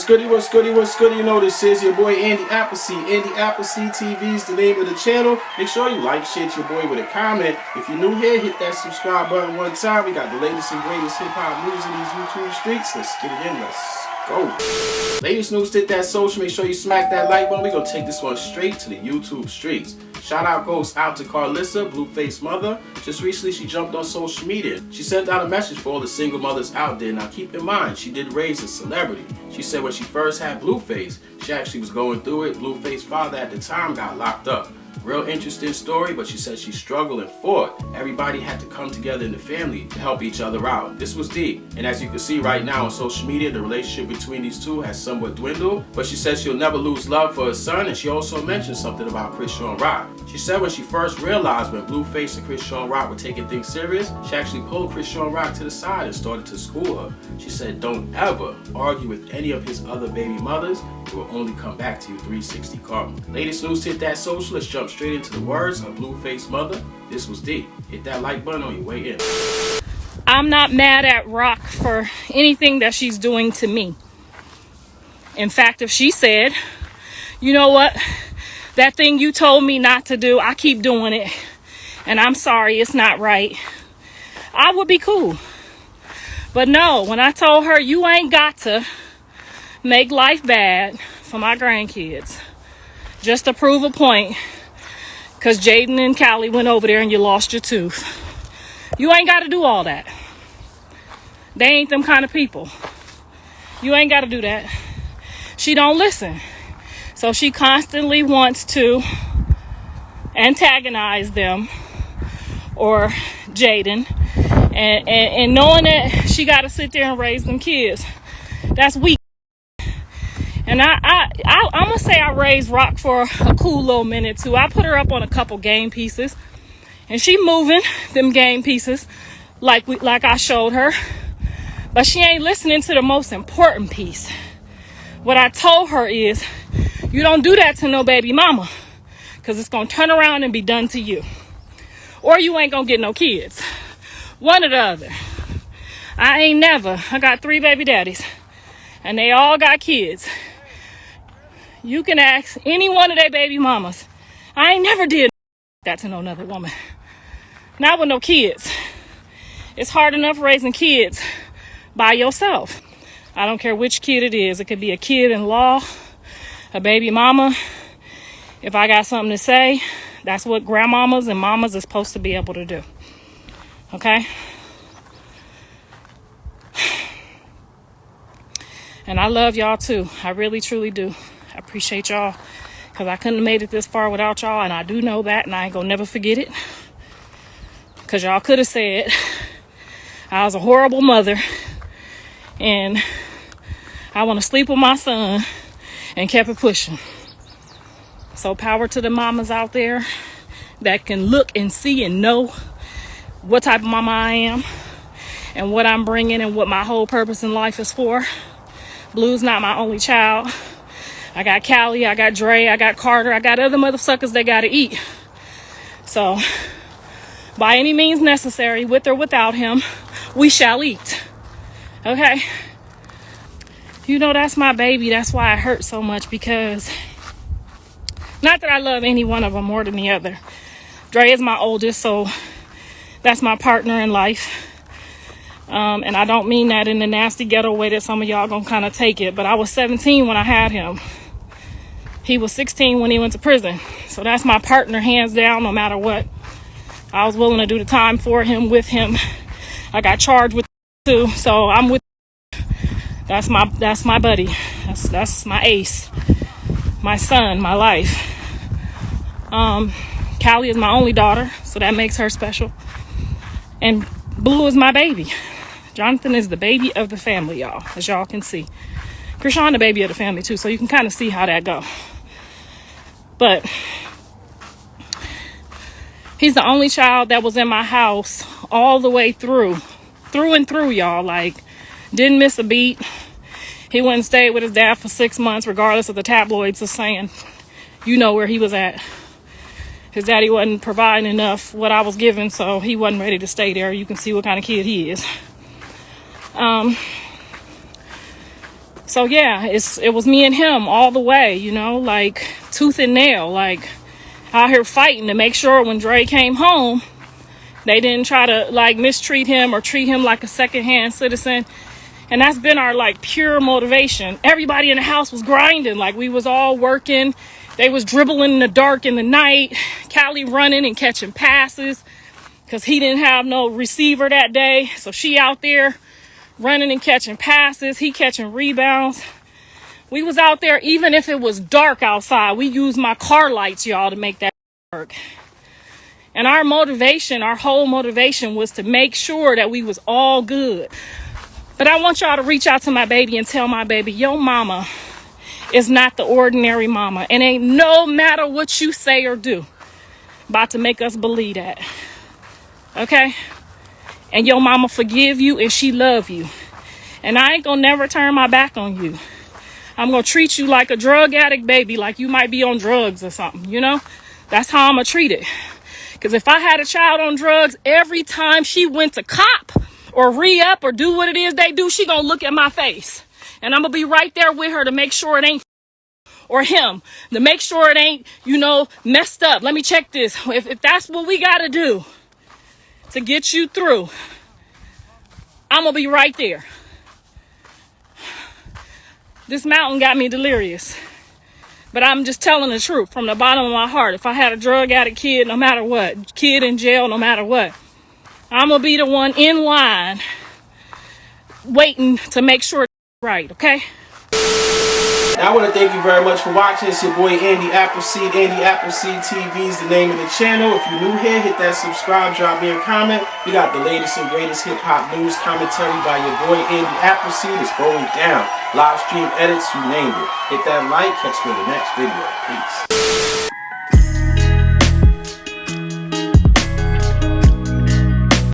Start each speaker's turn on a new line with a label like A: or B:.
A: goody, what's goody, what's goody? You know this is your boy Andy Appleseed. Andy Appleseed TV is the name of the channel. Make sure you like, share your boy with a comment. If you're new here, hit that subscribe button one time. We got the latest and greatest hip-hop news in these YouTube streets. Let's get it in, let's go. Latest news, hit that social. Make sure you smack that like button. We're going to take this one straight to the YouTube streets. Shout out goes out to Karlissa Blueface mother. Just recently she jumped on social media. She sent out a message for all the single mothers out there. Now keep in mind, she did raise a celebrity. She said when she first had Blueface, she actually was going through it. Blueface's father at the time got locked up. Real interesting story, but she said she struggled and fought. Everybody had to come together in the family to help each other out. This was deep. And as you can see right now on social media, the relationship between these two has somewhat dwindled. But she said she'll never lose love for her son, and she also mentioned something about Chrisean. She said when she first realized when Blueface and Chrisean were taking things serious, she actually pulled Chrisean to the side and started to school her. She said, don't ever argue with any of his other baby mothers. It will only come back to you 360 karma. Latest news, hit that social. Let's jump straight into the words of Blueface mother. This was deep. Hit that like button on your way in.
B: I'm not mad at Rock for anything that she's doing to me. In fact, if she said, you know what, that thing you told me not to do, I keep doing it, and I'm sorry, it's not right, I would be cool. But no, when I told her you ain't got to make life bad for my grandkids just to prove a point, because Jaden and Callie went over there and you lost your tooth. You ain't got to do all that. They ain't them kind of people. You ain't got to do that. She don't listen. So she constantly wants to antagonize them or Jaden. And knowing that she got to sit there and raise them kids, that's weak. And I'm going to say I raised Rock for a cool little minute too. I put her up on a couple game pieces. And she moving them game pieces like I showed her. But she ain't listening to the most important piece. What I told her is, you don't do that to no baby mama, because it's going to turn around and be done to you. Or you ain't going to get no kids. One or the other. I got 3 baby daddies. And they all got kids. You can ask any one of their baby mamas. I ain't never did that to no another woman. Not with no kids. It's hard enough raising kids by yourself. I don't care which kid it is. It could be a kid-in-law, a baby mama. If I got something to say, that's what grandmamas and mamas are supposed to be able to do. Okay? And I love y'all too. I really, truly do. I appreciate y'all, because I couldn't have made it this far without y'all, and I do know that, and I ain't gonna never forget it. Because y'all could have said I was a horrible mother and I want to sleep with my son, and kept it pushing. So power to the mamas out there that can look and see and know what type of mama I am and what I'm bringing and what my whole purpose in life is for. Blue's not my only child. I got Callie, I got Dre, I got Carter, I got other motherfuckers that gotta eat. So, by any means necessary, with or without him, we shall eat. Okay? You know, that's my baby. That's why it hurts so much, because not that I love any one of them more than the other. Dre is my oldest, so that's my partner in life. And I don't mean that in the nasty ghetto way that some of y'all gonna kind of take it, but I was 17 when I had him. He was 16 when he went to prison. So that's my partner, hands down, no matter what. I was willing to do the time for him, with him. I got charged with too, so I'm with. That's my buddy. That's my ace, my son, my life. Callie is my only daughter, so that makes her special. And Blue is my baby. Jonathan is the baby of the family, y'all, as y'all can see. Chrisean the baby of the family too, so you can kind of see how that go. But he's the only child that was in my house all the way through and through, y'all. Like, didn't miss a beat. He went and stayed with his dad for 6 months, regardless of the tabloids are saying, you know where he was at. His daddy wasn't providing enough what I was giving, so he wasn't ready to stay there. You can see what kind of kid he is. So yeah, it was me and him all the way, you know, like tooth and nail, like out here fighting to make sure when Dre came home, they didn't try to like mistreat him or treat him like a secondhand citizen. And that's been our like pure motivation. Everybody in the house was grinding, like we was all working. They was dribbling in the dark in the night. Callie running and catching passes because he didn't have no receiver that day. So she out there running and catching passes. He catching rebounds. We was out there even if it was dark outside. We used my car lights, y'all, to make that work. And our motivation, our whole motivation was to make sure that we was all good. But I want y'all to reach out to my baby and tell my baby, yo mama is not the ordinary mama. And ain't no matter what you say or do about to make us believe that. Okay? And your mama forgive you and she love you. And I ain't gonna never turn my back on you. I'm gonna treat you like a drug addict baby, like you might be on drugs or something, you know? That's how I'm gonna treat it. Because if I had a child on drugs, every time she went to cop or re-up or do what it is they do, she gonna look at my face. And I'm gonna be right there with her to make sure it ain't or him, to make sure it ain't, you know, messed up. Let me check this. If that's what we gotta do to get you through, I'm gonna be right there. This mountain got me delirious. But I'm just telling the truth from the bottom of my heart. If I had a drug addict kid, no matter what, kid in jail, no matter what, I'm going to be the one in line waiting to make sure it's right, okay?
A: I want to thank you very much for watching. It's your boy Andy Appleseed. Andy Appleseed TV is the name of the channel. If you're new here, hit that subscribe, drop me a comment. We got the latest and greatest hip-hop news commentary by your boy Andy Appleseed. It's going down. Live stream edits, you named it. Hit that like, catch me in the next video. Peace.